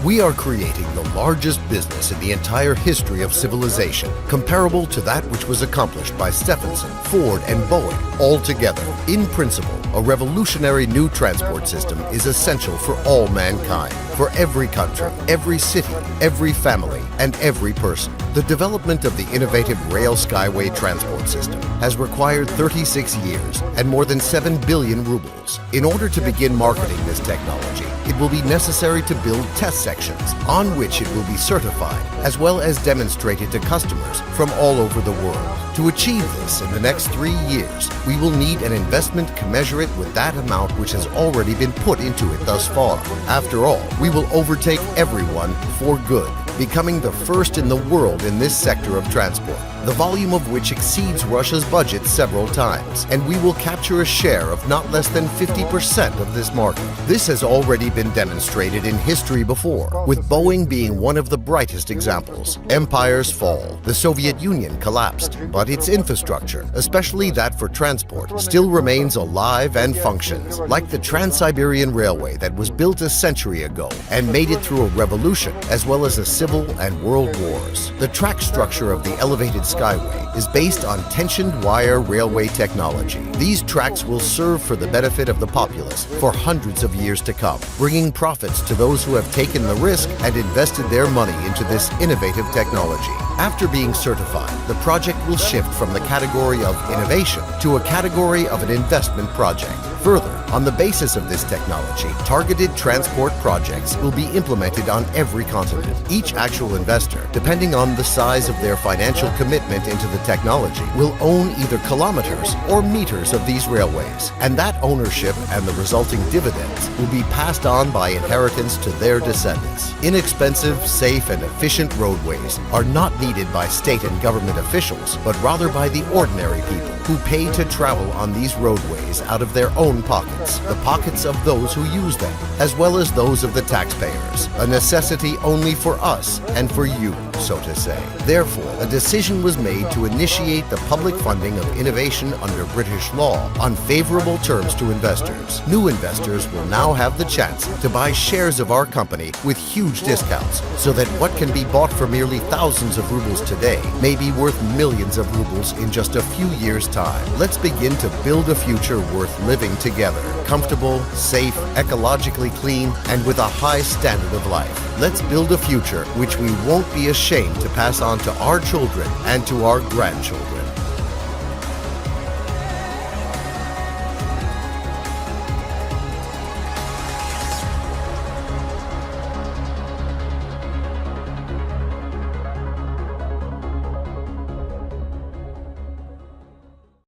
We are creating the largest business in the entire history of civilization, comparable to that which was accomplished by Stephenson, Ford, and Boeing all together. In principle, a revolutionary new transport system is essential for all mankind, for every country, every city, every family, and every person. The development of the innovative rail SkyWay transport system has required 36 years and more than 7 billion rubles. In order to begin marketing this technology, it will be necessary to build test sections on which it will be certified, as well as demonstrated to customers from all over the world. To achieve this in the next 3 years, we will need an investment commensurate with that amount which has already been put into it thus far. After all, we will overtake everyone for good, becoming the first in the world in this sector of transport, the volume of which exceeds Russia's budget several times, and we will capture a share of not less than 50% of this market. This has already been demonstrated in history before, with Boeing being one of the brightest examples. Empires fall, the Soviet Union collapsed, but its infrastructure, especially that for transport, still remains alive and functions, like the Trans-Siberian Railway that was built a century ago and made it through a revolution as well as a civil and world wars. The track structure of the elevated SkyWay is based on tensioned wire railway technology. These tracks will serve for the benefit of the populace for hundreds of years to come, bringing profits to those who have taken the risk and invested their money into this innovative technology. After being certified, the project will shift from the category of innovation to a category of an investment project. Further, on the basis of this technology, targeted transport projects will be implemented on every continent. Each actual investor, depending on the size of their financial commitment into the technology, will own either kilometers or meters of these railways, and that ownership and the resulting dividends will be passed on by inheritance to their descendants. Inexpensive, safe, and efficient roadways are not needed by state and government officials, but rather by the ordinary people who pay to travel on these roadways out of their own pockets, the pockets of those who use them, as well as those of the taxpayers, a necessity only for us and for you, so to say. Therefore, a decision was made to initiate the public funding of innovation under British law on favorable terms to investors. New investors will now have the chance to buy shares of our company with huge discounts, so that what can be bought for merely thousands of rubles today may be worth millions of rubles in just a few years' time. Let's begin to build a future worth living together, comfortable, safe, ecologically clean, and with a high standard of life. Let's build a future which we won't be ashamed to pass on to our children and to our grandchildren.